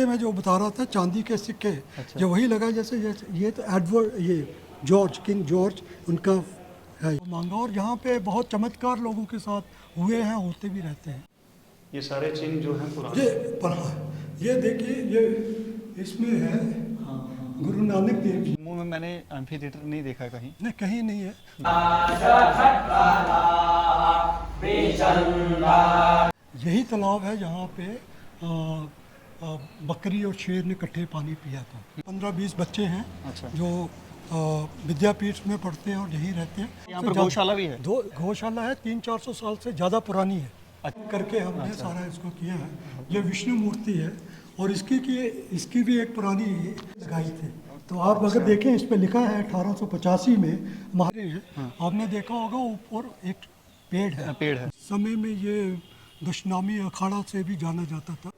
मैं जो बता रहा था चांदी के सिक्के, अच्छा। जो वही लगा जैसे जैसे ये तो एडवर्ड, ये जॉर्ज, किंग जॉर्ज उनका है मांगा। और यहाँ पे बहुत चमत्कार लोगों के साथ हुए हैं, होते भी रहते हैं। ये सारे चिन्ह जो हैं पुराने। ये पढ़ा, ये देखिए, ये इसमें है गुरु नानक देव जी। जम्मू में मैंने एम्फी थिएटर नहीं देखा कहीं। नहीं, कहीं नहीं है। यही तालाब है जहाँ पे बकरी और शेर ने इकट्ठे पानी पिया था। 15-20 बच्चे हैं अच्छा। जो विद्यापीठ में पढ़ते हैं और यहीं रहते हैं। यहाँ पर गौशाला भी है। दो गौशाला है, 300-400 साल से ज़्यादा पुरानी है। अच्छा। करके हमने सारा इसको किया है। ये विष्णु मूर्ति है और इसकी भी एक पुरानी लगाई थी। तो आप अगर देखें, इस पे लिखा है 1885 में हमारे आपने देखा होगा ऊपर एक पेड़ है। पेड़ है। समय में ये दशनामी अखाड़ा से भी जाना जाता था।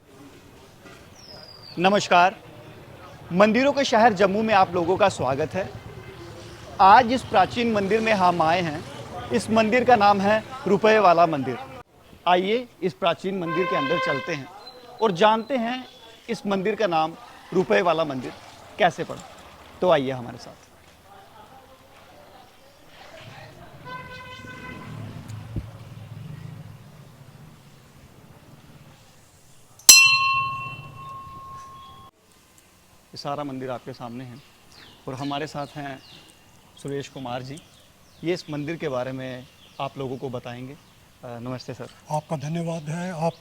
नमस्कार, मंदिरों के शहर जम्मू में आप लोगों का स्वागत है। आज इस प्राचीन मंदिर में हम आए हैं। इस मंदिर का नाम है रुपए वाला मंदिर। आइए इस प्राचीन मंदिर के अंदर चलते हैं और जानते हैं इस मंदिर का नाम रुपए वाला मंदिर कैसे पड़ा। तो आइए हमारे साथ। ये सारा मंदिर आपके सामने है और हमारे साथ हैं सुरेश कुमार जी। ये इस मंदिर के बारे में आप लोगों को बताएंगे। नमस्ते सर। आपका धन्यवाद है, आप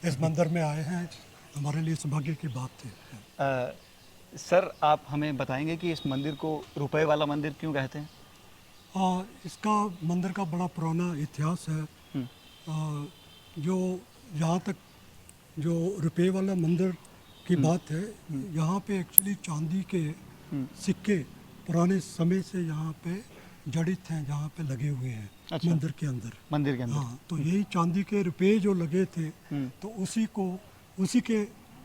इस मंदिर में आए हैं, हमारे लिए सौभाग्य की बात थी। सर, आप हमें बताएंगे कि इस मंदिर को रुपए वाला मंदिर क्यों कहते हैं? इसका मंदिर का बड़ा पुराना इतिहास है। जो यहाँ तक जो रुपए वाला मंदिर की बात है, यहाँ पे एक्चुअली चांदी के सिक्के पुराने समय से यहाँ पे जड़ित हैं, जहाँ पे लगे हुए हैं। अच्छा। मंदिर के अंदर। मंदिर के अंदर। हाँ, तो यही चांदी के रुपए जो लगे थे, तो उसी के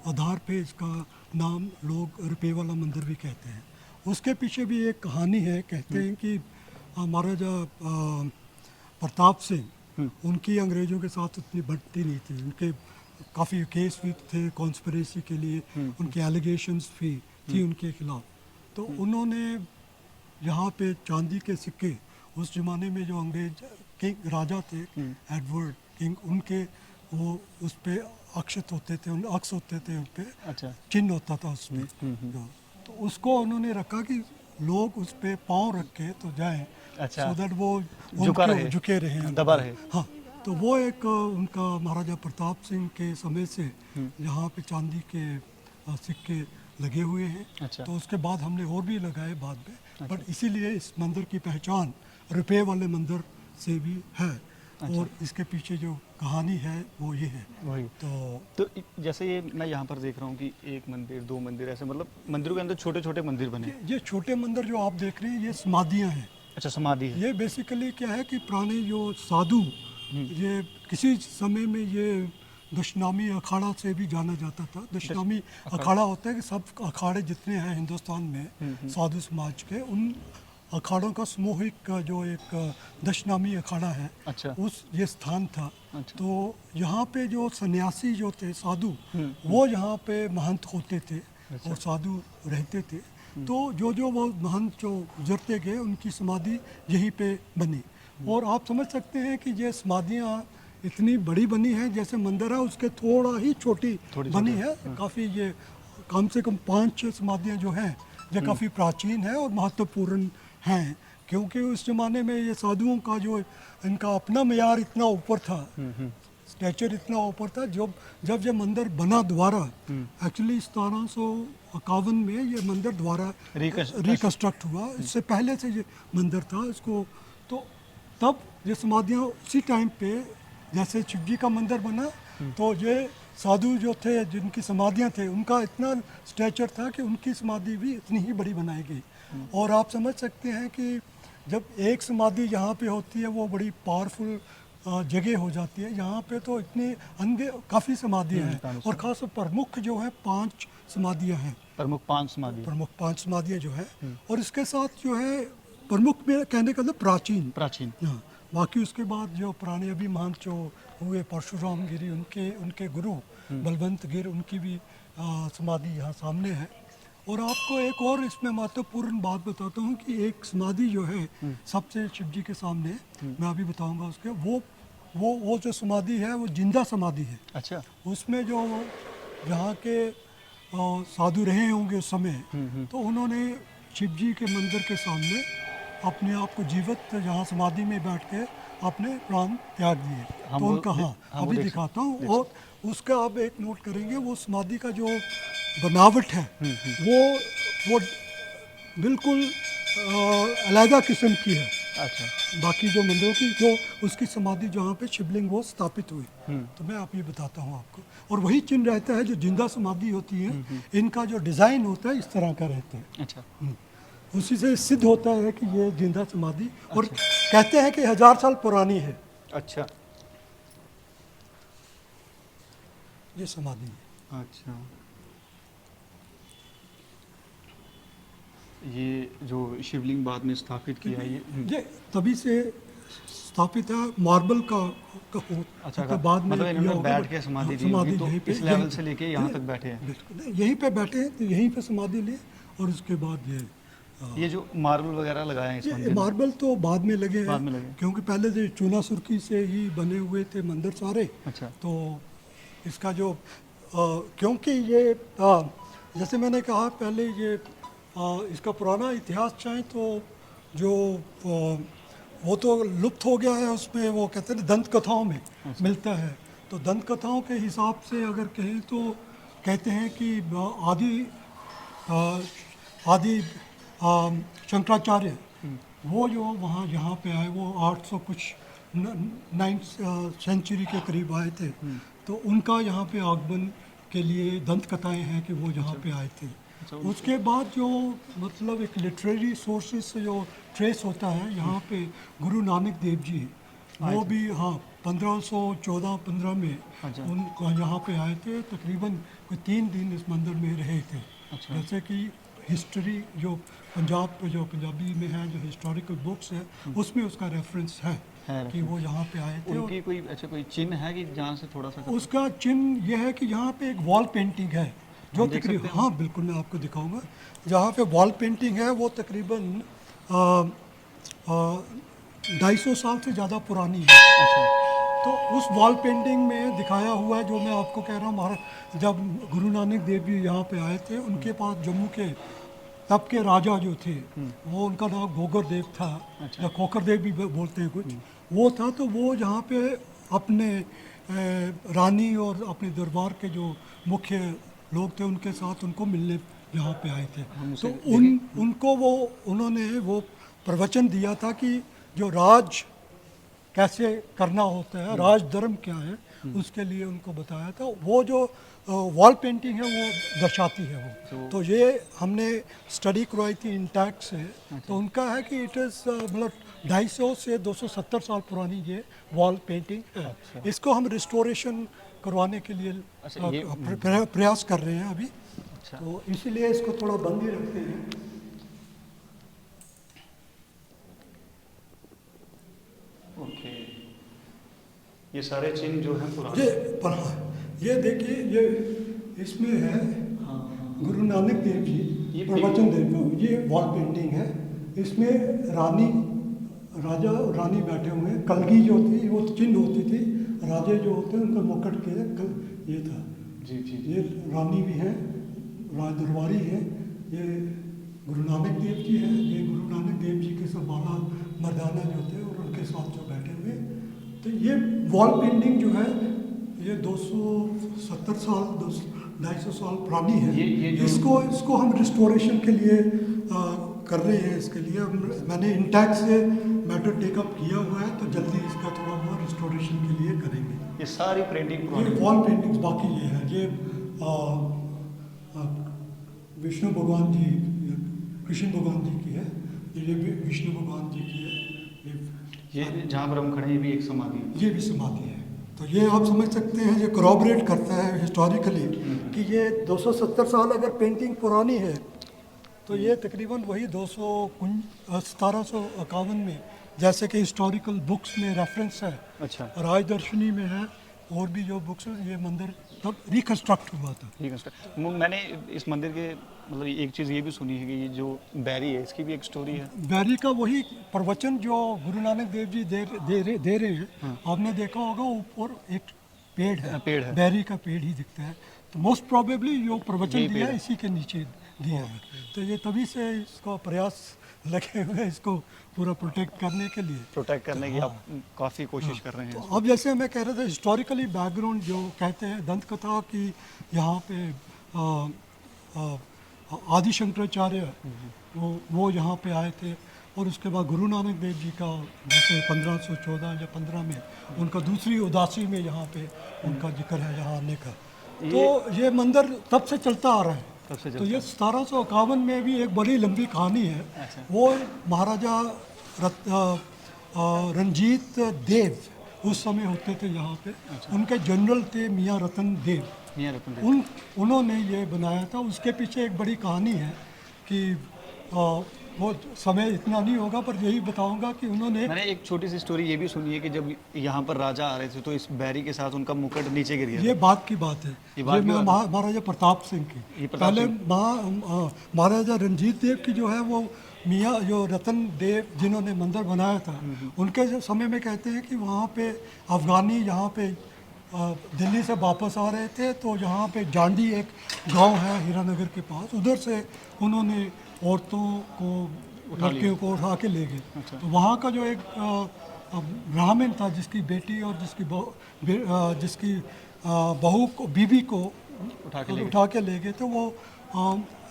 आधार पे इसका नाम लोग रुपए वाला मंदिर भी कहते हैं। उसके पीछे भी एक कहानी है। कहते हैं कि महाराजा प्रताप सिंह, उनकी अंग्रेज़ों के साथ उतनी बनती नहीं थी। उनके काफ़ी केस भी थे कॉन्स्पिरेसी के लिए, उनके एलिगेशंस भी थी उनके खिलाफ। तो उन्होंने यहाँ पे चांदी के सिक्के, उस ज़माने में जो अंग्रेज किंग राजा थे एडवर्ड किंग, उनके वो उस पे अक्षत होते थे, अक्स होते थे उन पे। अच्छा। चिन्ह होता था उसमें। तो उसको उन्होंने रखा कि लोग उस पे पाँव रख के तो जाएं। अच्छा। सो दैट वो झुके रहे, दबा रहे। हाँ, तो वो एक उनका महाराजा प्रताप सिंह के समय से यहाँ पे चांदी के सिक्के लगे हुए हैं। अच्छा। तो उसके बाद हमने और भी लगाए बाद में। अच्छा। बट इसीलिए इस मंदिर की पहचान रुपए वाले मंदिर से भी है। अच्छा। और इसके पीछे जो कहानी है वो ये है। वही तो जैसे ये मैं यहाँ पर देख रहा हूँ कि एक मंदिर, दो मंदिर, ऐसे मतलब मंदिरों के अंदर छोटे छोटे मंदिर बने। ये छोटे मंदिर जो आप देख रहे हैं, ये समाधियाँ हैं। अच्छा, समाधि है। ये बेसिकली क्या है कि पुराने जो साधु, ये किसी समय में ये दशनामी अखाड़ा से भी जाना जाता था। दशनामी अखाड़ा होता है कि सब अखाड़े जितने हैं हिंदुस्तान में साधु समाज के, उन अखाड़ों का सामूहिक का जो एक दशनामी अखाड़ा है। अच्छा। ये स्थान था। अच्छा। तो यहाँ पे जो सन्यासी जो थे साधु, वो यहाँ पे महंत होते थे। और साधु रहते थे। तो जो वो महंत जो गुजरते गए, उनकी समाधि यहीं पे बनी। और आप समझ सकते हैं कि ये समाधियाँ इतनी बड़ी बनी है, जैसे मंदिर है उसके थोड़ा ही छोटी बनी है। काफ़ी ये कम से कम 5-6 समाधियाँ जो हैं, ये काफ़ी प्राचीन है और महत्वपूर्ण हैं। क्योंकि उस ज़माने में ये साधुओं का जो इनका अपना मेयार इतना ऊपर था, स्ट्रेचर इतना ऊपर था। जब ये मंदिर बना दोबारा, एक्चुअली 1751 में ये मंदिर दोबारा रिकन्स्ट्रक्ट हुआ। इससे पहले से ये मंदिर था। इसको तो तब ये समाधियाँ उसी टाइम पे, जैसे शिव जी का मंदिर बना, तो ये साधु जो थे जिनकी समाधियाँ थे, उनका इतना स्ट्रेचर था कि उनकी समाधि भी इतनी ही बड़ी बनाई गई। और आप समझ सकते हैं कि जब एक समाधि यहाँ पे होती है, वो बड़ी पावरफुल जगह हो जाती है। यहाँ पे तो इतनी काफ़ी समाधियाँ हैं और खास प्रमुख जो है 5 समाधियाँ हैं। प्रमुख 5 समाधियाँ जो है। और इसके साथ जो है प्रमुख में कहने का मतलब प्राचीन। हाँ, बाकी उसके बाद जो पुराने अभी महंत जो हुए परशुराम गिरी, उनके गुरु बलवंत गिर, उनकी भी समाधि यहाँ सामने है। और आपको एक और इसमें महत्वपूर्ण बात बताता हूँ कि एक समाधि जो है सबसे शिव जी के सामने, मैं अभी बताऊँगा उसके, वो जो समाधि है वो जिंदा समाधि है। अच्छा। उसमें जो यहाँ के साधु रहे होंगे उस समय, तो उन्होंने शिव जी के मंदिर के सामने अपने आप को जीवित यहाँ समाधि में बैठ के अपने प्राण त्याग दिए। हम तो वो उनका, हाँ वो अभी देख दिखाता हूँ। और उसका आप एक नोट करेंगे, वो समाधि का जो बनावट है वो बिल्कुल अलग किस्म की है अच्छा। बाकी जो मंदिरों की। जो उसकी समाधि जहाँ पे शिवलिंग वो स्थापित हुई, तो मैं आप ये बताता हूँ आपको। और वही चिन्ह रहता है जो जिंदा समाधि होती है, इनका जो डिज़ाइन होता है इस तरह का रहता है। अच्छा। उसी से सिद्ध होता है कि ये जिंदा समाधि, और कहते हैं कि 1000 साल पुरानी है अच्छा। ये समाधि है। अच्छा। ये जो शिवलिंग बाद में स्थापित किया ये तभी से स्थापित है, मार्बल का हो। अच्छा, तो बाद में मतलब किया इन्होंने होगा, बैठ के समाधि दी होगी, तो यहीं पे, इस लेवल से लेके यहाँ तक बैठे हैं। बिल्कुल यहीं पे बैठे हैं, तो यहीं पे समाधि ली। और उसके बाद ये जो मार्बल वगैरह लगाए हैं इस ये मंदिर में, मार्बल तो बाद में लगे बाद में हैं, लगे। क्योंकि पहले जो चूना सुर्खी से ही बने हुए थे मंदिर सारे। अच्छा। तो इसका जो क्योंकि ये जैसे मैंने कहा पहले, ये इसका पुराना इतिहास चाहें तो जो वो तो लुप्त हो गया है, उसमें वो कहते हैं दंत कथाओं में मिलता है। तो दंत कथाओं के हिसाब से अगर कहें तो कहते हैं कि आदि शंकराचार्य वो जो वहाँ यहाँ पे आए, वो 800 कुछ 9th सेंचुरी के करीब आए थे। तो उनका यहाँ पे आगमन के लिए दंत कथाएं हैं कि वो यहाँ पे आए थे। उसके बाद जो मतलब एक लिटरेरी सोर्सेज से जो ट्रेस होता है, यहाँ पे गुरु नानक देव जी वो भी, हाँ 1514-15 में उन यहाँ पे आए थे। तकरीबन कोई 3 दिन इस मंदिर में रहे थे। जैसे कि हिस्ट्री जो पंजाबी में है, जो हिस्टोरिकल बुक्स है, उसमें उसका रेफरेंस है कि वो यहाँ पे आए थे। उनकी कोई कोई चिन्ह है कि जहाँ से थोड़ा सा उसका चिन्ह यह है कि यहाँ पे एक वॉल पेंटिंग है जो देख तकरीबन, सकते हैं? हाँ बिल्कुल मैं आपको दिखाऊंगा। जहाँ पे वॉल पेंटिंग है वो तकरीबन 250 साल से ज़्यादा पुरानी है। अच्छा। तो उस वॉल पेंटिंग में दिखाया हुआ है, जो मैं आपको कह रहा हूँ, महाराज जब गुरु नानक देव जी यहाँ पे आए थे, उनके पास जम्मू के तब के राजा जो थे, वो उनका नाम गोगर देव था, या खोखर देव भी बोलते हैं कुछ, वो था। तो वो यहाँ पे अपने रानी और अपने दरबार के जो मुख्य लोग थे उनके साथ उनको मिलने यहाँ पे आए थे। तो उनको उन्होंने वो प्रवचन दिया था कि जो राज कैसे करना होता है, राज धर्म क्या है, उसके लिए उनको बताया था। वो जो वॉल पेंटिंग है वो दर्शाती है वो। तो ये हमने स्टडी करवाई थी इंटैक्ट से। तो उनका है कि इट इज़ मतलब 250 से 270 साल पुरानी ये वॉल पेंटिंग है। इसको हम रिस्टोरेशन करवाने के लिए प्रयास कर रहे हैं अभी। तो इसीलिए इसको थोड़ा बंद ही रखते हैं। ओके। ये सारे चिन्ह जो हैं पुराने, ये देखिए, ये इसमें है गुरु नानक देव जी प्रवचन देव, ये वॉल पेंटिंग है। इसमें राजा और रानी बैठे हुए हैं। कलगी जो थी वो चिन्ह होती थी, राजे जो होते हैं उनका मुकुट के ये था। जी। ये रानी भी है, राज दरबारी है। ये गुरु नानक देव जी है। ये गुरु नानक देव जी के सब बाला मर्दाना जो थे और उनके साथ जो बैठे हुए। तो ये वॉल पेंटिंग जो है ये 270 साल 250 साल पुरानी है। ये इसको हम रिस्टोरेशन के लिए कर रहे हैं। इसके लिए मैंने इंटैक्ट से मैटर टेकअप किया हुआ है, तो जल्दी इसका थोड़ा बहुत रिस्टोरेशन के लिए करेंगे। ये सारी प्रिंटिंग ये पुरानी वॉल पेंटिंग्स बाकी ये है। ये विष्णु भगवान जी, कृष्ण भगवान जी की है। ये विष्णु भगवान जी की है। ये जहाँ पर हम खड़े हैं ये भी एक समाधि है। ये भी समाधि है। तो ये आप समझ सकते हैं, ये corroborate करता है हिस्टोरिकली कि ये 270 साल अगर पेंटिंग पुरानी है, तो ये तकरीबन वही 1751 में, जैसे कि हिस्टोरिकल बुक्स में रेफरेंस है। अच्छा। राजदर्शनी में है, और भी जो बुक्स, ये मंदिर तब रिकन्स्ट्रक्ट हुआ था। ठीक है सर। मैंने इस मंदिर के मतलब एक चीज़ ये भी सुनी है कि ये जो बैरी है इसकी भी एक स्टोरी है। बैरी का वही प्रवचन जो गुरु नानक देव जी दे रहे हैं। आपने देखा होगा ऊपर एक पेड़ है, पेड़ है। बैरी का पेड़ ही दिखता है, तो मोस्ट प्रोबेबली जो प्रवचन यही दिया पेड़ है है। इसी के नीचे दिया है। तो ये तभी से इसका प्रयास लगे हुए हैं इसको पूरा प्रोटेक्ट करने के लिए। प्रोटेक्ट करने की आप काफ़ी कोशिश कर रहे हैं। तो अब जैसे मैं कह रहा था हिस्टोरिकली बैकग्राउंड जो कहते हैं दंत कथा की, यहाँ पे आदि शंकराचार्य वो यहाँ पे आए थे, और उसके बाद गुरु नानक देव जी का जैसे 1514 या 15 में उनका दूसरी उदासी में यहाँ पे उनका जिक्र है यहाँ आने का। तो ये मंदिर तब से चलता आ रहा है। तब से तो ये 1751 में भी एक बड़ी लंबी कहानी है। वो महाराजा रंजीत देव उस समय होते थे यहाँ पे। उनके जनरल थे मियाँ रतन देव। मियाँ रतन देव। उन्होंने ये बनाया था। उसके पीछे एक बड़ी कहानी है कि वो समय इतना नहीं होगा, पर यही बताऊंगा कि उन्होंने मैंने एक छोटी सी स्टोरी ये भी सुनी है कि जब यहाँ पर राजा आ रहे थे तो इस बैरी के साथ उनका मुकुट नीचे गिर गया। ये बात की बात है, ये बात की बात है। महाराजा प्रताप सिंह ये की। प्रताप पहले महाराजा रंजीत देव की जो है वो मियाँ जो रतन देव जिन्होंने मंदिर बनाया था, उनके समय में कहते हैं कि वहाँ पे अफगानी यहाँ पे दिल्ली से वापस आ रहे थे, तो यहाँ पे जांडी एक गांव है हीरानगर के पास, उधर से उन्होंने औरतों को लड़कियों को उठा के ले गए। तो वहाँ का जो एक ब्राह्मण था जिसकी बेटी और जिसकी बहू को बीबी को उठा के ले गए, तो वो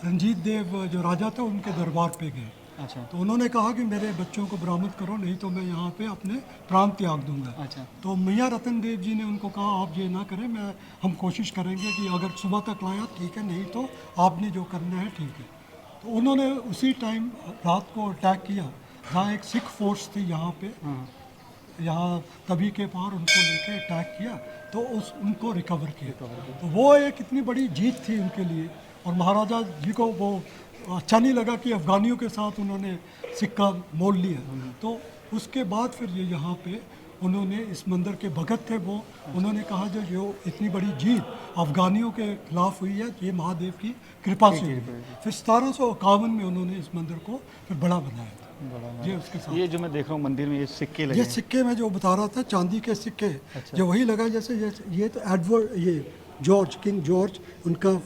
रंजीत देव जो राजा थे उनके दरबार पे गए। अच्छा। तो उन्होंने कहा कि मेरे बच्चों को बरामद करो, नहीं तो मैं यहाँ पे अपने प्राण त्याग दूंगा। अच्छा। तो मियाँ रतन देव जी ने उनको कहा आप ये ना करें, हम कोशिश करेंगे कि अगर सुबह तक लाया ठीक है, नहीं तो आपने जो करना है ठीक है। तो उन्होंने उसी टाइम रात को अटैक किया जहाँ एक सिख फोर्स थी यहाँ पे, यहाँ तभी के पार उनको लेके अटैक किया, तो उनको रिकवर किया। तो वो एक इतनी बड़ी जीत थी उनके लिए। और महाराजा जी को वो अच्छा नहीं लगा कि अफ़गानियों के साथ उन्होंने सिक्का मोल लिया। तो उसके बाद फिर ये यहाँ पे उन्होंने इस मंदिर के भगत थे वो, उन्होंने कहा जो इतनी बड़ी जीत अफ़गानियों के खिलाफ हुई है, ये महादेव की कृपा से हुई। फिर 1751 में उन्होंने इस मंदिर को फिर बड़ा बनाया था। ये उसके साथ ये जो मैं देख रहा हूँ मंदिर में ये सिक्के लगे ये हैं। सिक्के में जो बता रहा था चांदी के सिक्के जो वही लगा, जैसे ये तो एडवर्ड ये जॉर्ज किंग जॉर्ज उनका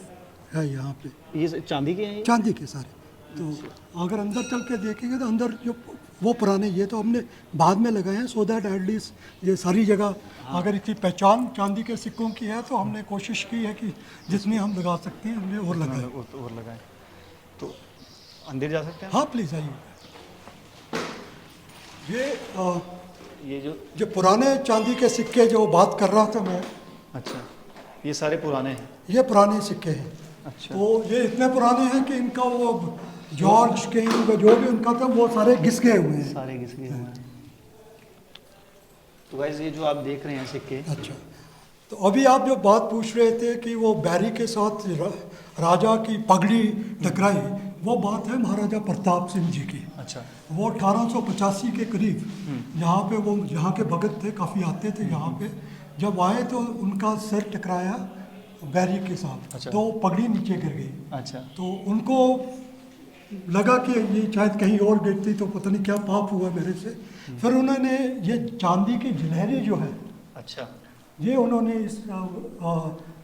है यहाँ पे, ये चांदी के हैं ये? चांदी के सारे। तो अगर अंदर चल के देखेंगे तो अंदर जो वो पुराने, ये तो हमने बाद में लगाए हैं सो दैट एटलीस्ट ये सारी जगह अगर इसकी पहचान चांदी के सिक्कों की है, तो हमने कोशिश की है कि जितनी हम लगा सकते हैं हमने और लगाए। और लगाए। तो अंदर जा सकते हैं? हाँ प्लीज़ आइए। ये जो पुराने चांदी के सिक्के जो बात कर रहा था मैं, अच्छा, ये सारे पुराने हैं। ये पुराने सिक्के हैं। अच्छा। तो ये इतने पुराने हैं कि इनका वो जॉर्ज किंग जो भी उनका था वो सारे घिस गए हुए हैं। सारे घिस गए हुए हैं। तो गाइस ये जो आप देख रहे हैं सिक्के, अच्छा, तो अभी आप जो बात पूछ रहे थे कि वो बैरी के साथ राजा की पगड़ी टकराई, वो बात है महाराजा प्रताप सिंह जी की। अच्छा। वो 1885 के करीब यहाँ पे वो यहाँ के भगत थे, काफ़ी आते थे यहाँ पे। जब आए तो उनका सिर टकराया बैरी के साथ। अच्छा। तो पगड़ी नीचे गिर गई। अच्छा। तो उनको लगा कि ये शायद कहीं और गिरती तो पता नहीं क्या पाप हुआ मेरे से। फिर उन्होंने ये चांदी की जिलहरी जो है, अच्छा, ये उन्होंने इस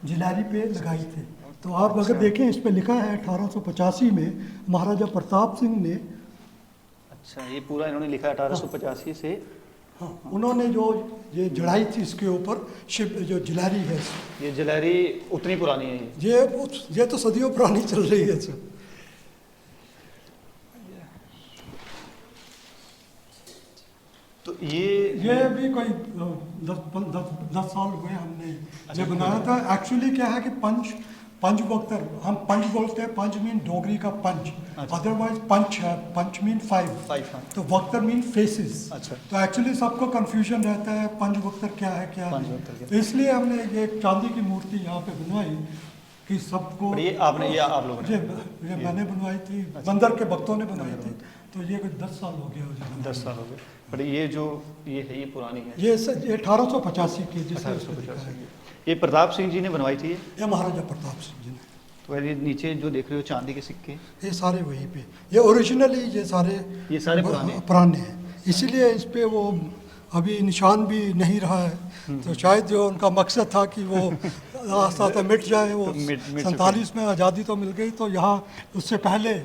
जिलहरी पे लगाई थी। तो आप अगर देखें इस पे लिखा है 1885 में महाराजा प्रताप सिंह ने। अच्छा, ये पूरा इन्होंने लिखा 1885 से। हाँ, उन्होंने जो ये जड़ाई थी इसके ऊपर शिव जो जिलहरी है, ये जिलहरी उतनी पुरानी है ये? ये तो सदियों पुरानी चल रही है सर। तो ये भी कोई 10 साल हुए हमने ये बनाया था। एक्चुअली क्या है कि पंच वक्तर, हम पंच बोलते हैं, पंच मीन डोगरी का पंच, अदरवाइज पंच है, पंच मीन 5, तो वक्तर मीन फेसेस। अच्छा। तो एक्चुअली सबको कंफ्यूजन रहता है पंच वक्तर क्या है क्या पंच नहीं। वक्तर क्या? तो इसलिए हमने ये चांदी की मूर्ति यहाँ पे बनवाई कि सबको। ये आपने या आप लोगों ने? ये मैंने बनवाई थी, बंदर के भक्तों ने बनवाई थी। तो ये कुछ 10 साल हो गया। 10 साल हो गए। पर ये जो ये है ये पुरानी है? ये 1885 की, जिससे 1885 की। ये प्रताप सिंह जी ने बनवाई थी ये महाराजा प्रताप सिंह जी ने। तो ये नीचे जो देख रहे हो चांदी के सिक्के, ये सारे वहीं पे, ये ओरिजिनली ये सारे पुराने हैं, इसीलिए इस पे वो अभी निशान भी नहीं रहा है। तो शायद जो उनका मकसद था कि वो आस्ता आस्ता मिट जाए, वो मिट 47 में आज़ादी तो मिल गई, तो यहाँ उससे पहले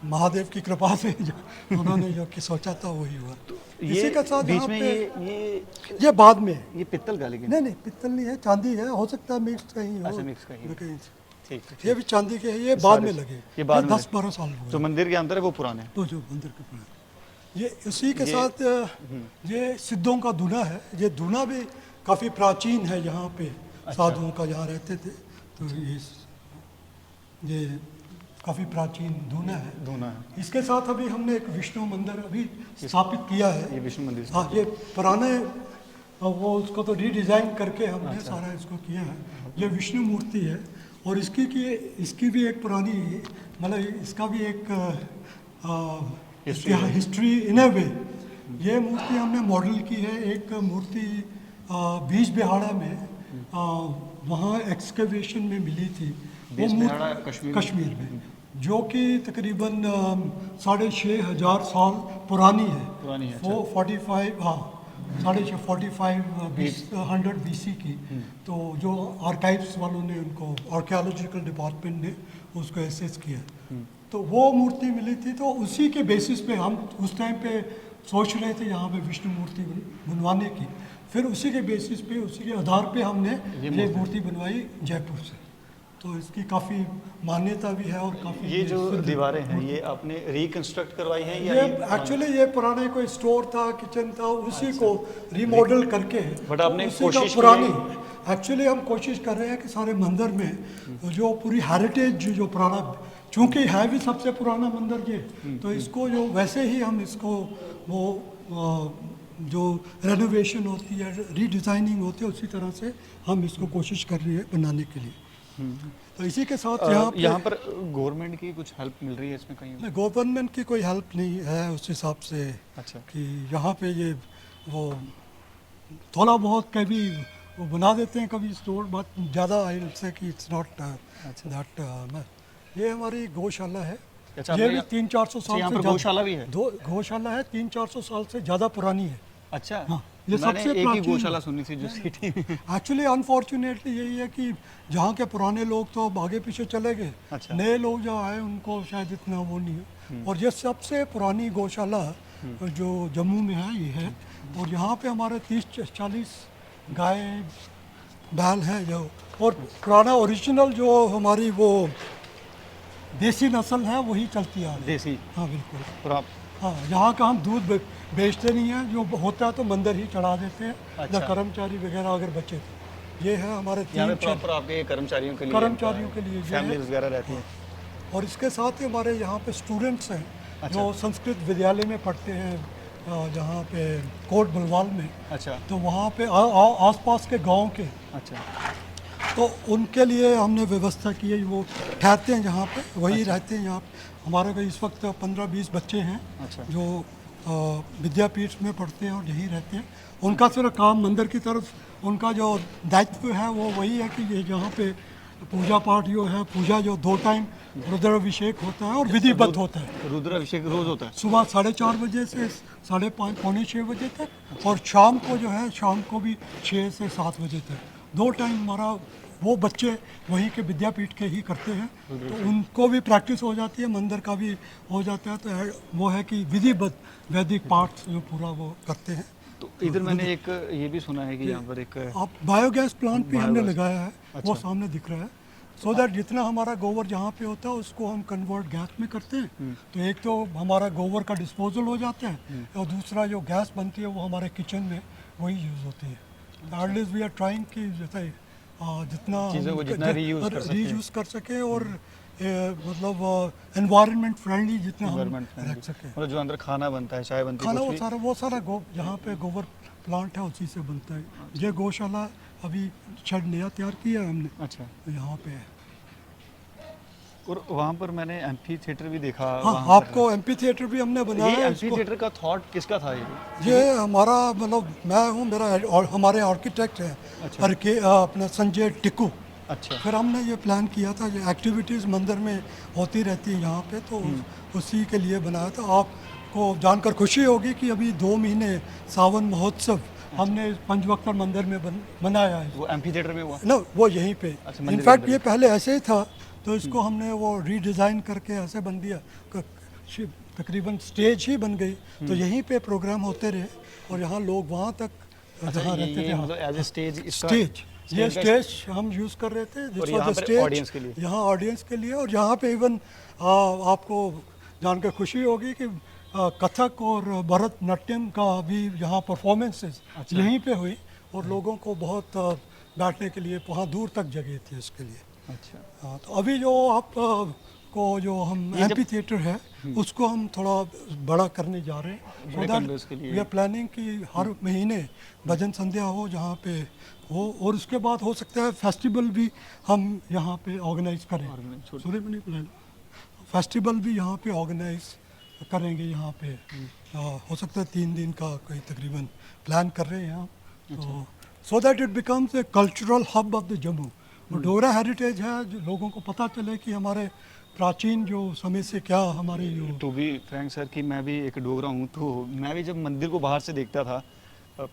महादेव की कृपा से जो उन्होंने जो कि सोचा था वही हुआ। इसी के साथ बीच यहाँ में पे ये बाद में, ये पित्तल का, लेकिन नहीं पित्तल नहीं है, चांदी है, हो सकता है मिक्स कहीं हो। अच्छा, मिक्स कहीं। कहीं से। ठीक है। ये भी चांदी के हैं, ये बाद में लगे, ये बाद में 10-12 साल हुए। जो मंदिर के अंदर है वो पुराने हैं। तो जो मंदिर के पुराने, ये उसी के साथ ये सिद्धों का दूना है। ये दूना भी काफ़ी प्राचीन है, यहाँ पे साधुओं का जहाँ रहते थे, तो ये काफ़ी प्राचीन दूना है। धूना है। इसके साथ अभी हमने एक विष्णु मंदिर अभी स्थापित किया है। ये विष्णु मंदिर हाँ, ये पुराने वो उसको तो रीडिज़ाइन करके हमने सारा इसको किया है। ये विष्णु मूर्ति है, और इसकी भी एक पुरानी, मतलब इसका भी एक हिस्ट्री इन ए वे। ये मूर्ति हमने मॉडल की है। एक मूर्ति बीज बिहाड़ा में वहाँ एक्सकेवेशन में मिली थी, वो मूर्ति कश्मीर में, जो कि तकरीबन 6,500 साल पुरानी है। वो 45, हाँ 4500 BC की। तो जो आर्काइव्स वालों ने उनको, आर्कियोलॉजिकल डिपार्टमेंट ने उसको एसेस किया, तो वो मूर्ति मिली थी। तो उसी के बेसिस पे हम उस टाइम पे सोच रहे थे यहाँ पे विष्णु मूर्ति बनवाने की। फिर उसी के बेसिस पे, उसी के आधार पे हमने ये मूर्ति बनवाई जयपुर से। तो इसकी काफ़ी मान्यता भी है, और काफ़ी ये जो दीवारें हैं ये आपने रिकंस्ट्रक्ट करवाई हैं या ये एक्चुअली ये पुराने कोई स्टोर था, किचन था, उसी को रिमॉडल करके, बट आपने उसी का कोशिश की पुरानी, एक्चुअली हम कोशिश कर रहे हैं कि सारे मंदिर में जो पूरी हेरिटेज जो पुराना, चूँकि है भी सबसे पुराना मंदिर ये, तो इसको जो वैसे ही हम इसको वो जो रेनोवेशन होती है, रीडिज़ाइनिंग होती है, उसी तरह से हम इसको कोशिश कर रहे हैं बनाने के लिए। तो इसी के साथ यहाँ पर गवर्नमेंट की कुछ हेल्प मिल रही है इसमें कहीं? गवर्नमेंट की कोई हेल्प नहीं है उस हिसाब से। अच्छा। कि यहाँ पे ये वो थोड़ा बहुत कभी वो बना देते हैं, कभी स्टोर, बात ज़्यादा आई से कि इट्स नॉट दैट। ये हमारी गौशाला है। अच्छा, ये भी 300-400 साल से गौशाला भी है? गौशाला है, 300-400 साल से ज़्यादा पुरानी है। अच्छा। हाँ, ये सबसे एक ही गौशाला सुनी थी जो सिटी में। एक्चुअली अनफॉर्चुनेटली यही है कि जहाँ के पुराने लोग तो आगे पीछे चले गए। अच्छा। नए लोग जो आए उनको शायद इतना वो नहीं है। और ये सबसे पुरानी गौशाला जो जम्मू में है ये है। और यहाँ पे हमारे 30-40 गाय बैल हैं जो, और पुराना ओरिजिनल जो हमारी वो देसी नस्ल है वही चलती आ रही है। देसी? हाँ बिल्कुल। हाँ, यहाँ का हम दूध बेचते नहीं हैं, जो होता है तो मंदिर ही चढ़ा देते हैं। अच्छा। कर्मचारी वगैरह अगर बचे तो ये है हमारे प्रॉपर आपके कर्मचारियों के लिए फैमिलीज वगैरह रहती हैं। और इसके साथ ही हमारे यहाँ पे स्टूडेंट्स हैं। अच्छा। जो संस्कृत विद्यालय में पढ़ते हैं जहाँ पे कोट बलवाल में। अच्छा। तो वहाँ पे आसपास के गांव के। अच्छा। तो उनके लिए हमने व्यवस्था की है, वो ठहरते हैं जहाँ पे, वही रहते हैं यहाँ पे। हमारे को इस वक्त 15-20 बच्चे हैं। अच्छा। जो विद्यापीठ में पढ़ते हैं और यहीं रहते हैं। उनका सिर्फ काम मंदिर की तरफ, उनका जो दायित्व है वो वही है कि ये जहाँ पे पूजा पाठ जो है, पूजा जो 2 टाइम रुद्राभिषेक होता है और विधिवत होता है। रुद्राभिषेक रोज होता है सुबह 4:30 बजे से 5:30 पौने 6 बजे तक, और शाम को जो है शाम को भी 6 से 7 बजे तक। 2 टाइम हमारा वो बच्चे वहीं के विद्यापीठ के ही करते हैं, तो उनको भी प्रैक्टिस हो जाती है, मंदिर का भी हो जाता है। तो वो है कि विधिवत वैदिक पाठ जो पूरा वो करते हैं। तो इधर मैंने एक ये भी सुना है कि यहाँ पर एक आप बायोगैस प्लांट भी हमने लगाया है। अच्छा। वो सामने दिख रहा है। सो दैट जितना हमारा गोबर जहाँ पे होता है उसको हम कन्वर्ट गैस में करते हैं। तो एक तो हमारा गोबर का डिस्पोजल हो जाता है, और दूसरा जो गैस बनती है वो हमारे किचन में वही यूज़ होती है। एटलीस्ट वी आर ट्राइंग कि जैसे जितना रीयूज़ कर सकें, और मतलब एनवायरनमेंट फ्रेंडली जितना हम रख सकें। मतलब जो अंदर खाना बनता है, चाय बनती है, खाना वो सारा यहाँ पे गोबर प्लांट है उसी से बनता है। ये गौशाला अभी शेड नया तैयार किया है हमने। अच्छा। यहाँ पे और वहाँ पर मैंने एम्फी थिएटर भी देखा। हाँ, वहाँ पर आपको एम्पी थिएटर भी हमने बनाया ये है। एम्फी थिएटर का थॉट किसका था ये हमारा मतलब मैं हूँ, मेरा और हमारे आर्किटेक्ट हैं अपना संजय टिक्कू। अच्छा। फिर हमने ये प्लान किया था, ये एक्टिविटीज़ मंदिर में होती रहती है यहाँ पे, तो उसी के लिए बनाया था। आपको जानकर खुशी होगी कि अभी 2 महीने सावन महोत्सव हमने पंचवक्ता मंदिर में बनाया है। वो एम्फी थिएटर में हुआ। ना वो यहीं पे, अच्छा, मंदिर के इनफैक्ट अंदर ये पहले ऐसे ही था, तो इसको हमने वो रीडिज़ाइन करके ऐसे बन दिया, तकरीबन स्टेज ही बन गई। तो यहीं पे प्रोग्राम होते रहे और यहाँ लोग वहाँ तक जहाँ रहते थे, मतलब एज ए स्टेज स्टेज, ये स्टेज हम यूज़ कर रहे थे। और यहाँ पर ऑडियंस के लिए, यहाँ ऑडियंस के लिए, और यहाँ पे इवन आपको जानकर खुशी होगी कि कथक और भरतनाट्यम का भी यहाँ परफॉर्मेंसेस यहीं पे हुई, और लोगों को बहुत बैठने के लिए वहाँ दूर तक जगह थी उसके लिए। अच्छा। हाँ, तो अभी जो आप को जो हम एम्पी थिएटर है उसको हम थोड़ा बड़ा करने जा रहे हैं। बड़े कमरे के लिए वी आर प्लानिंग कि हर महीने भजन संध्या हो जहाँ पे हो, और उसके बाद हो सकता है फेस्टिवल भी हम यहाँ पे ऑर्गेनाइज करें। सूर्यमणि प्लान फेस्टिवल भी यहाँ पे ऑर्गेनाइज करेंगे यहाँ पे। हो सकता है 3 दिन का कोई तकरीबन प्लान कर रहे हैं यहाँ, तो so that it becomes a cultural hub of the Jammu. Dogra heritage है, जो लोगों को पता चले कि हमारे प्राचीन जो समय से क्या हमारी जो। टू बी फ्रैंक सर कि मैं भी एक डोगरा हूँ, तो मैं भी जब मंदिर को बाहर से देखता था,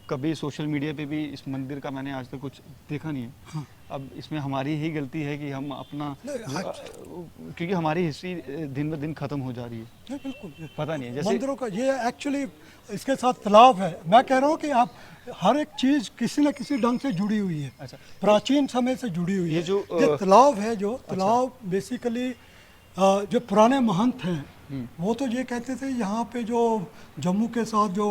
कभी सोशल मीडिया पे भी इस मंदिर का मैंने आज तक कुछ देखा नहीं है। हाँ। अब इसमें हमारी ही गलती है कि हम अपना, क्योंकि हमारी हिस्ट्री दिन ब दिन खत्म हो जा रही है। नहीं, बिल्कुल पता नहीं है, जैसे मंदिरों का ये एक्चुअली इसके साथ तालाब है। मैं कह रहा हूँ कि आप हर एक चीज़ किसी न किसी ढंग से जुड़ी हुई है। अच्छा। प्राचीन समय से जुड़ी हुई ये है। जो, ये तालाब है, जो तालाब बेसिकली जो पुराने महंत हैं वो तो ये कहते थे यहाँ पे जो जम्मू के साथ जो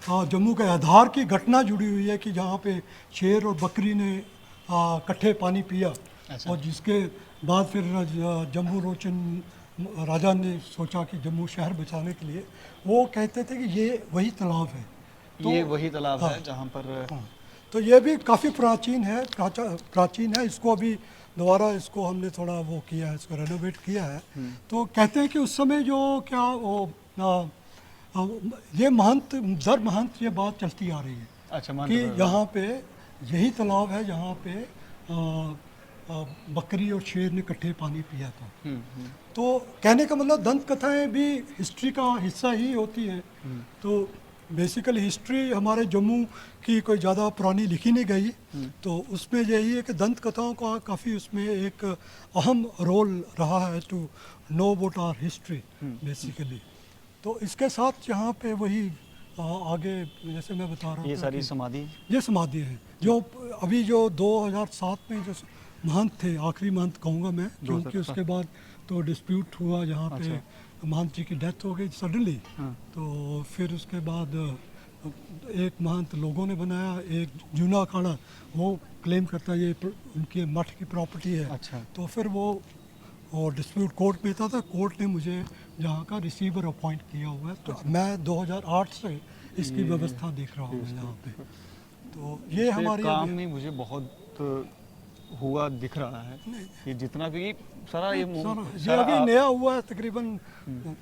जम्मू के आधार की घटना जुड़ी हुई है कि जहाँ पे शेर और बकरी ने इकट्ठे पानी पिया। अच्छा। और जिसके बाद फिर जम्मू रोचन राजा ने सोचा कि जम्मू शहर बचाने के लिए वो कहते थे कि ये वही तालाब है। तो ये वही तालाब हाँ, है जहाँ पर तो ये भी काफ़ी प्राचीन है, प्राचीन है। इसको अभी दोबारा इसको हमने थोड़ा वो किया है, इसको रेनोवेट किया है। तो कहते हैं कि उस समय जो क्या वो ये महंत दर महंत ये बात चलती आ रही है। अच्छा, कि यहाँ पे यही तालाब है जहाँ पे बकरी और शेर ने इकट्ठे पानी पिया था। तो कहने का मतलब दंत कथाएं भी हिस्ट्री का हिस्सा ही होती हैं। तो बेसिकली हिस्ट्री हमारे जम्मू की कोई ज़्यादा पुरानी लिखी नहीं गई, तो उसमें यही है कि दंत कथाओं का काफ़ी उसमें एक अहम रोल रहा है to know about our history basically. तो इसके साथ यहाँ पे वही आगे जैसे मैं बता रहा हूँ, ये सारी समाधि, ये समाधि है जो अभी जो 2007 में जो महंत थे, आखिरी महंत कहूँगा मैं, क्योंकि उसके बाद तो डिस्प्यूट हुआ जहाँ पे महंत जी की डेथ हो गई सडनली। तो फिर उसके बाद एक महंत लोगों ने बनाया, एक जूना अखाड़ा वो क्लेम करता है ये उनके मठ की प्रॉपर्टी है। अच्छा। तो फिर वो डिस्प्यूट कोर्ट में था, कोर्ट ने मुझे यहाँ का रिसीवर अपॉइंट किया हुआ है। तो मैं 2008 से इसकी व्यवस्था देख रहा हूँ यहाँ पे। तो ये हमारी काम में मुझे बहुत हुआ दिख रहा है ये जितना भी सारा ये अभी नया हुआ है तकरीबन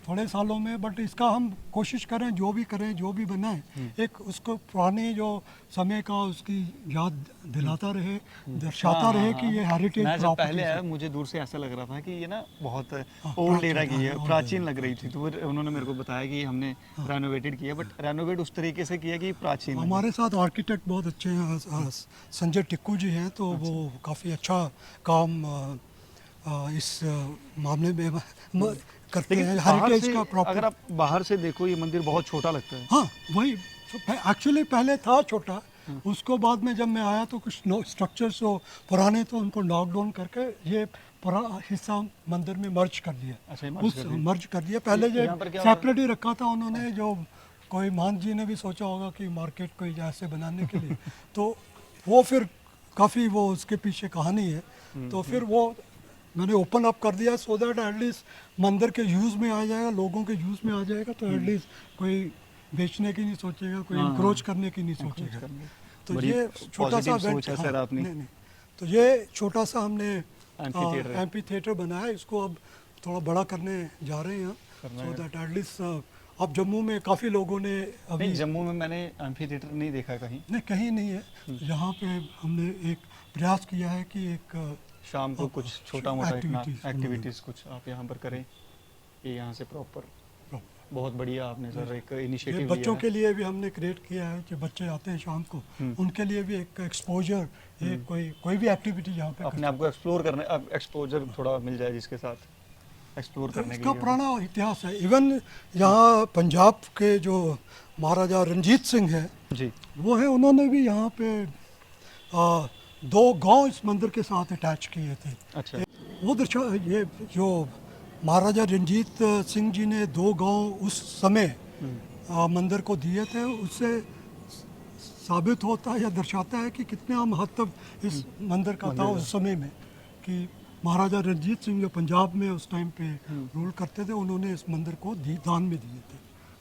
थोड़े सालों में, बट इसका हम कोशिश करें जो भी करें, जो भी बनाएं, एक उसको पुराने जो समय का उसकी याद दिलाता रहे, दर्शाता रहे कि ये हेरिटेज प्रॉपर्टी। पहले आया मुझे दूर से ऐसा लग रहा था कि ये ना बहुत ओल्ड एरा की है, प्राचीन लग रही थी। तो फिर उन्होंने मेरे को बताया कि हमने रेनोवेटेड किया, बट रेनोवेट उस तरीके से किया कि प्राचीन। हमारे साथ आर्किटेक्ट बहुत अच्छे हैं, संजय टिक्कू जी हैं, तो वो काफ़ी अच्छा काम इस मामले में करते हैं हेरिटेज का प्रॉपर। अगर आप बाहर से देखो ये मंदिर बहुत छोटा लगता है। हाँ, वही एक्चुअली पहले था छोटा, उसको बाद में जब मैं आया तो कुछ स्ट्रक्चर्स जो पुराने तो उनको नॉक डाउन करके ये पूरा हिस्सा मंदिर में मर्ज कर दिया। अच्छा, मर्ज कर दिया। पहले ये सेपरेट ही रखा था उन्होंने, जो कोई महंत जी ने भी सोचा होगा कि मार्केट को ऐसे बनाने के लिए। तो वो फिर काफ़ी वो उसके पीछे कहानी है। तो फिर वो मैंने ओपन अप कर दिया सो दैट एटलीस्ट मंदिर के यूज़ में आ जाएगा, लोगों के यूज़ में आ जाएगा। तो एटलीस्ट कोई बेचने की नहीं सोचेगा, कोई इंक्रोच करने की नहीं सोचेगा। तो ये छोटा सा नहीं, तो ये छोटा सा हमने एम्फी थिएटर है। एम्फी थिएटर बना है, इसको अब थोड़ा बड़ा करने जा रहे हैं करना सो है। दैट एटलीस्ट अब जम्मू में काफ़ी लोगों ने अभी नहीं, जम्मू में मैंने एम्फी थिएटर नहीं देखा कहीं। नहीं कहीं नहीं है, यहाँ पे हमने एक प्रयास किया है कि एक शाम को कुछ छोटा मोटा activities एक्टिविटीज़ कुछ आप यहाँ पर करें, ये यहाँ से प्रॉपर। बहुत बढ़िया आपने सर एक ये इनिशिएटिव बच्चों लिया के लिए भी हमने क्रिएट किया है कि बच्चे आते हैं शाम को, उनके लिए भी एक एक्सपोजर, एक कोई भी एक्टिविटी यहाँ पे है। अपने आप को एक्सप्लोर करने, अब एक्सपोजर थोड़ा मिल जाए जिसके साथ एक्सप्लोर करने के इसका लिए। पुराना इतिहास है। इवन यहाँ पंजाब के जो महाराजा रंजीत सिंह है जी। वो है, उन्होंने भी यहाँ पे 2 गांव इस मंदिर के साथ अटैच किए थे। अच्छा। वो दर्शा ये जो महाराजा रंजीत सिंह जी ने 2 गांव उस समय मंदिर को दिए थे, उससे साबित होता है या दर्शाता है कि कितना महत्व इस मंदिर का था उस समय में, कि महाराजा रंजीत सिंह जो पंजाब में उस टाइम पे रूल करते थे, उन्होंने इस मंदिर को दान में दिए थे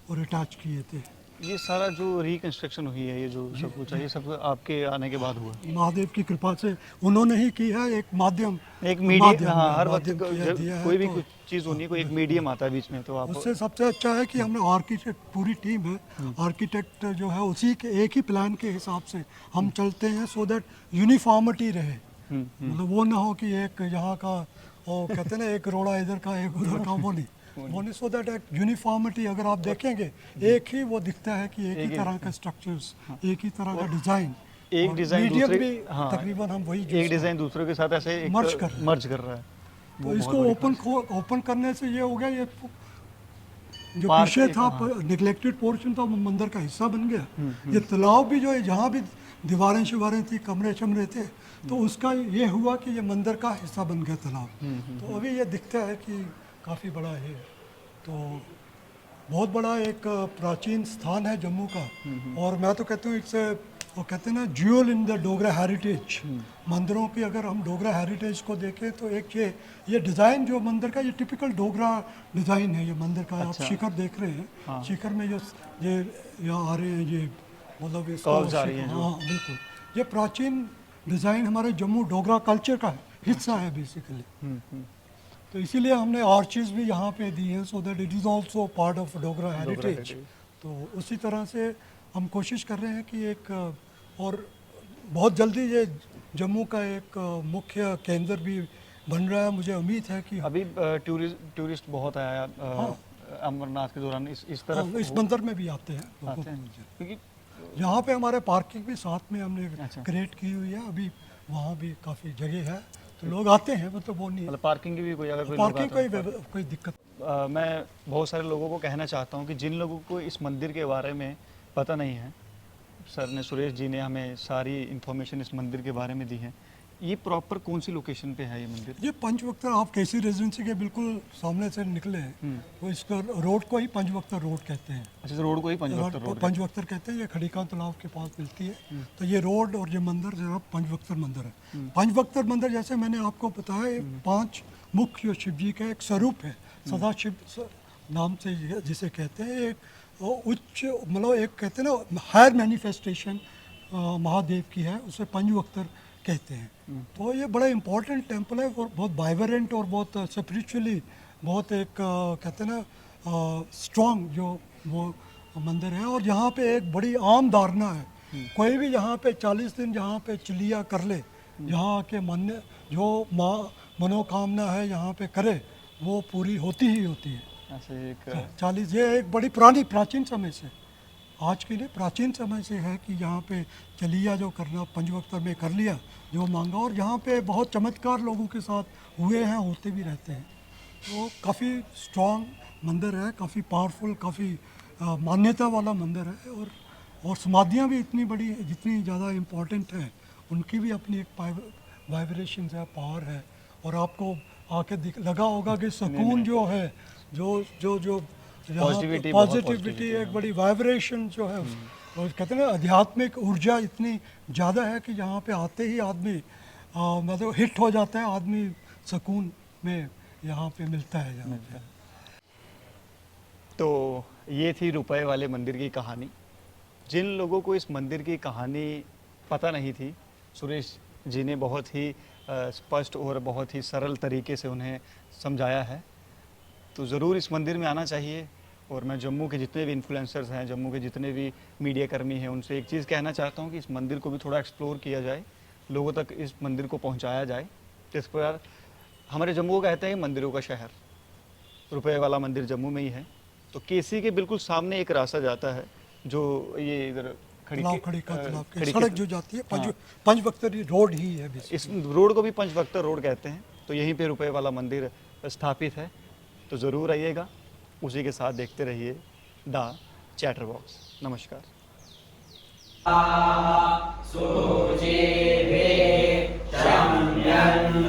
और अटैच किए थे। ये सारा जो रिकंस्ट्रक्शन हुई है, ये जो सब कुछ है, ये सब आपके आने के बाद हुआ? महादेव की कृपा से उन्होंने ही की है, एक माध्यम, एक मीडियम, हाँ, है, हर वक्त माध्यम दिया है, कोई भी तो कुछ चीज़ होनी है, कोई एक मीडियम आता है बीच में, तो आप उससे सबसे अच्छा है कि हमने आर्किटेक्ट, पूरी टीम है, आर्किटेक्ट जो है उसी के एक ही प्लान के हिसाब से हम चलते हैं, सो दैट यूनिफॉर्मिटी रहे। मतलब वो ना हो कि एक यहाँ का, वो कहते हैं ना, एक रोड़ा इधर का एक उधर का, वो नहीं, सो दैट एक यूनिफॉर्मिटी। अगर आप देखेंगे एक ही वो दिखता है कि एक ही तरह का स्ट्रक्चर्स, एक ही तरह का डिज़ाइन, एक डिज़ाइन मीडियम दूसरे, भी हाँ, तकरीबन हम वही एक डिज़ाइन दूसरे के साथ ऐसे मर्ज कर रहे हैं। मर्ज कर रहा है। तो इसको ओपन करने से ये हो गया, ये जो पार्क पीछे एक, था निगलेक्टेड पोर्शन था, वो मंदिर का हिस्सा बन गया। ये तालाब भी जो है, जहाँ भी दीवारें शिवारें थी, कमरे शमरे थे, तो उसका ये हुआ कि ये मंदिर का हिस्सा बन गया तालाब। तो अभी ये दिखता है कि काफ़ी बड़ा है, तो बहुत बड़ा एक प्राचीन स्थान है जम्मू का। और मैं तो कहता हूँ इट्स, वो कहते हैं ना, jewel in the Dogra heritage. मंदिरों की अगर हम डोगरा हेरिटेज को देखें तो एक ये डिज़ाइन जो मंदिर का, ये टिपिकल डोगरा डिज़ाइन है ये मंदिर का। आप शिखर देख रहे हैं, शिखर में जो ये यहाँ आ रहे हैं, ये मतलब कर्व्स आ रही हैं जो। हाँ बिल्कुल, ये प्राचीन डिज़ाइन हमारे जम्मू डोगरा कल्चर का हिस्सा है बेसिकली। तो इसीलिए हमने आर्चेस भी यहाँ पे दी हैं, so that it is also part of Dogra heritage. तो उसी तरह से हम कोशिश कर रहे हैं कि एक, और बहुत जल्दी ये जम्मू का एक मुख्य केंद्र भी बन रहा है। मुझे उम्मीद है कि अभी टूरिस्ट बहुत आया अमरनाथ के दौरान इस तरफ इस मंदिर में भी आते हैं लोगों आते हैं, क्योंकि यहाँ पे हमारे पार्किंग भी साथ में हमने अच्छा। क्रिएट की हुई है। अभी वहाँ भी काफ़ी जगह है, तो लोग आते हैं, मतलब वो नहीं है, मतलब पार्किंग की भी कोई, अगर कोई लोग पार्किंग आता है, कोई दिक्कत। मैं बहुत सारे लोगों को कहना चाहता हूँ कि जिन लोगों को इस मंदिर के बारे में पता नहीं है, सर ने, सुरेश जी ने हमें सारी इन्फॉर्मेशन इस मंदिर के बारे में दी है। ये प्रॉपर कौन सी लोकेशन पे है ये मंदिर? ये पंचवक्ता, आप केसी रेजिडेंसी के बिल्कुल सामने से निकले हैं, तो इसका रोड को ही पंचवक्ता रोड कहते हैं। अच्छा, रोड को ही पंचवक्ता रोड पंचवक्तर कहते हैं। ये खड़ीका तालाब के पास मिलती है, तो ये रोड और ये मंदिर जो है पंचवक्तर मंदिर है। पंचवक्तर मंदिर, जैसे मैंने आपको बताया, ये 5 मुख्य जो शिव जी का एक स्वरूप है, सदाशिव नाम से जिसे कहते हैं। एक उच्च, मतलब एक कहते हैं ना, हायर मैनिफेस्टेशन महादेव की है, उसे पंचवक्तर कहते हैं। तो ये बड़ा इम्पोर्टेंट टेम्पल है, और बहुत वाइब्रेंट और बहुत स्पिरिचुअली बहुत एक कहते हैं ना स्ट्रॉन्ग जो वो मंदिर है। और यहाँ पे एक बड़ी आम धारणा है, कोई भी यहाँ पे 40 दिन यहाँ पे चलिया कर ले, यहाँ के मन जो मनोकामना है यहाँ पे करे, वो पूरी होती ही होती है। ऐसे एक 40, ये एक बड़ी पुरानी प्राचीन समय से, आज के लिए प्राचीन समय से है कि यहाँ पे चलिया जो करना, पंचवक्तर में कर लिया जो मांगा, और यहाँ पे बहुत चमत्कार लोगों के साथ हुए हैं, होते भी रहते हैं। तो काफ़ी स्ट्रॉन्ग मंदिर है, काफ़ी पावरफुल, काफ़ी मान्यता वाला मंदिर है। और समाधियाँ भी इतनी बड़ी, जितनी ज़्यादा इम्पोर्टेंट हैं, उनकी भी अपनी एक वाइब्रेशन है, पावर है। और आपको आके लगा होगा कि सुकून जो है, जो जो जो पॉजिटिविटी, एक बड़ी वाइब्रेशन जो है, और कहते हैं ना, आध्यात्मिक ऊर्जा इतनी ज़्यादा है कि यहाँ पे आते ही आदमी मतलब हिट हो जाता है, आदमी सुकून में यहाँ पे मिलता है यहाँ पे। तो ये थी रुपए वाले मंदिर की कहानी। जिन लोगों को इस मंदिर की कहानी पता नहीं थी, सुरेश जी ने बहुत ही स्पष्ट और बहुत ही सरल तरीके से उन्हें समझाया है। तो ज़रूर इस मंदिर में आना चाहिए। और मैं जम्मू के जितने भी इन्फ्लुएंसर्स हैं, जम्मू के जितने भी मीडिया कर्मी हैं, उनसे एक चीज़ कहना चाहता हूँ कि इस मंदिर को भी थोड़ा एक्सप्लोर किया जाए, लोगों तक इस मंदिर को पहुँचाया जाए। इस पर हमारे जम्मू को कहते हैं मंदिरों का शहर, रुपए वाला मंदिर जम्मू में ही है। तो केसी के बिल्कुल सामने एक रास्ता जाता है जो ये इधर तालाब खड़ी का तालाब की खड़ी सड़क जो जाती है पंचवक्तरी रोड ही है basically। इस रोड को भी पंचवक्ता रोड कहते हैं। तो यहीं पे रुपए वाला मंदिर स्थापित है। तो ज़रूर आइएगा। उसी के साथ देखते रहिए द चैटर बॉक्स। नमस्कार। सुचिभिः शम्यन्